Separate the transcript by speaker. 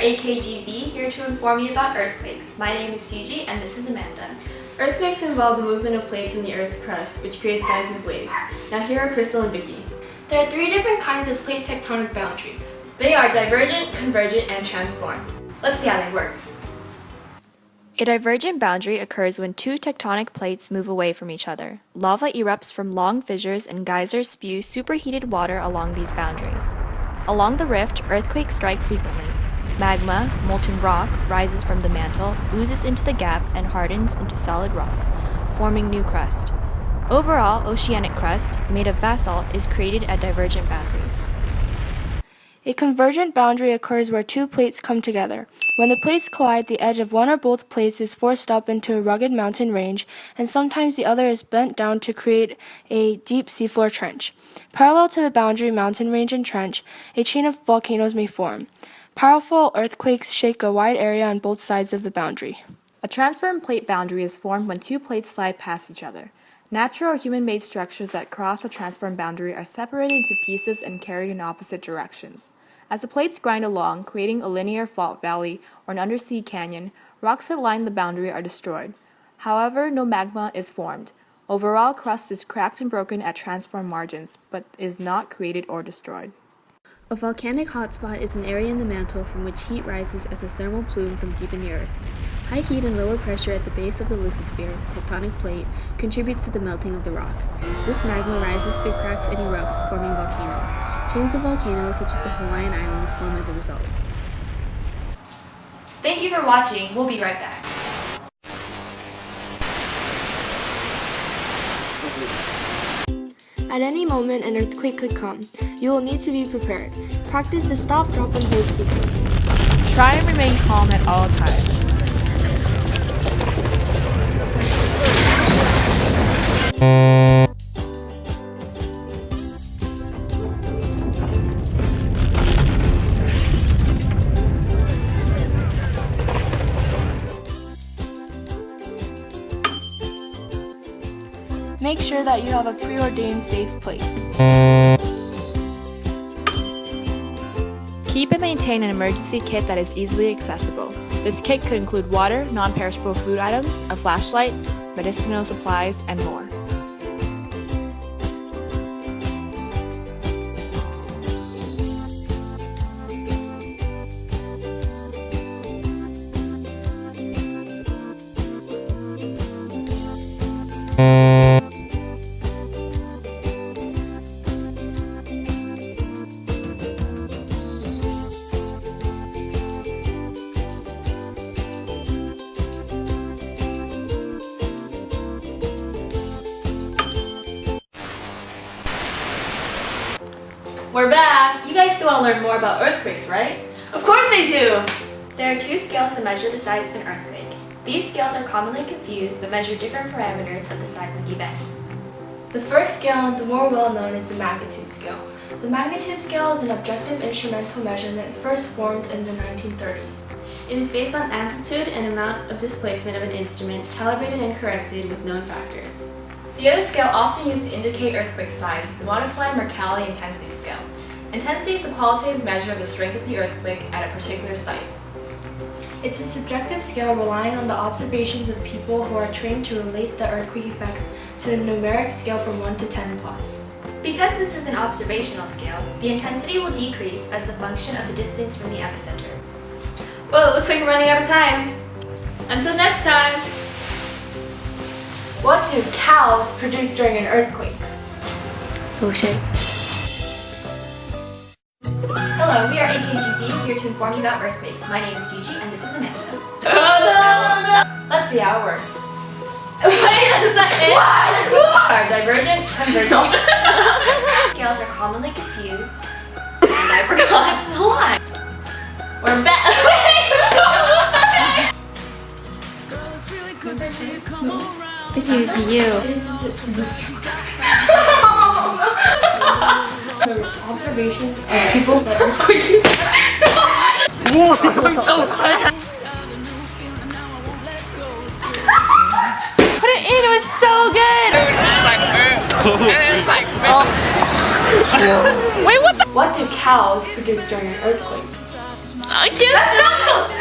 Speaker 1: AKGB, here to inform you about earthquakes. My name is Gigi and this is Amanda.
Speaker 2: Earthquakes involve the movement of plates in the Earth's crust, which creates seismic waves. Now here are Crystal and Vicky.
Speaker 3: There are three different kinds of plate tectonic boundaries.
Speaker 2: They are divergent, convergent, and transform. Let's see how they work.
Speaker 1: A divergent boundary occurs when two tectonic plates move away from each other. Lava erupts from long fissures and geysers spew superheated water along these boundaries. Along the rift, earthquakes strike frequently. Magma, molten rock, rises from the mantle, oozes into the gap, and hardens into solid rock, forming new crust. Overall, oceanic crust, made of basalt, is created at divergent boundaries.
Speaker 3: A convergent boundary occurs where two plates come together. When the plates collide, the edge of one or both plates is forced up into a rugged mountain range, and sometimes the other is bent down to create a deep seafloor trench. Parallel to the boundary mountain range and trench, a chain of volcanoes may form. Powerful earthquakes shake a wide area on both sides of the boundary.
Speaker 4: A transform plate boundary is formed when two plates slide past each other. Natural or human-made structures that cross a transform boundary are separated into pieces and carried in opposite directions. As the plates grind along, creating a linear fault valley or an undersea canyon, rocks that line the boundary are destroyed. However, no magma is formed. Overall, crust is cracked and broken at transform margins, but is not created or destroyed.
Speaker 2: A volcanic hotspot is an area in the mantle from which heat rises as a thermal plume from deep in the earth. High heat and lower pressure at the base of the lithosphere, tectonic plate, contributes to the melting of the rock. This magma rises through cracks and erupts, forming volcanoes. Chains of volcanoes, such as the Hawaiian Islands, form as a result.
Speaker 1: Thank you for watching. We'll be right back.
Speaker 3: At any moment, an earthquake could come. You will need to be prepared. Practice the stop, drop, and hold sequence.
Speaker 4: Try and remain calm at all times.
Speaker 3: Make sure that you have a preordained safe place.
Speaker 4: Keep and maintain an emergency kit that is easily accessible. This kit could include water, non-perishable food items, a flashlight, medicinal supplies, and more.
Speaker 2: We're back! You guys still want to learn more about earthquakes, right? Of course they do!
Speaker 1: There are two scales that measure the size of an earthquake. These scales are commonly confused but measure different parameters of the seismic event.
Speaker 3: The first scale, the more well-known, is the magnitude scale. The magnitude scale is an objective instrumental measurement first formed in the 1930s.
Speaker 2: It is based on amplitude and amount of displacement of an instrument, calibrated and corrected with known factors. The other scale often used to indicate earthquake size is the modified Mercalli intensity scale. Intensity is a qualitative measure of the strength of the earthquake at a particular site.
Speaker 3: It's a subjective scale relying on the observations of people who are trained to relate the earthquake effects to a numeric scale from 1 to 10 plus.
Speaker 1: Because this is an observational scale, the intensity will decrease as the function of the distance from the epicenter.
Speaker 2: Well, it looks like we're running out of time. Until next time!
Speaker 3: What do cows produce during an earthquake?
Speaker 2: Bullshit.
Speaker 1: Hello, we are AKGB, here to inform you about earthquakes. My name is Gigi and this is Amanda.
Speaker 2: Oh no! Let's see how it works. Wait, is that it? What? Are divergent, convergent.
Speaker 1: Scales are commonly confused, and I forgot the line.
Speaker 2: We're back. Vicky, it's you.
Speaker 3: Observations of people that earthquake.
Speaker 2: I'm so glad.
Speaker 1: Put it in, it was so good!
Speaker 3: What do cows produce during an earthquake?
Speaker 5: That sounds so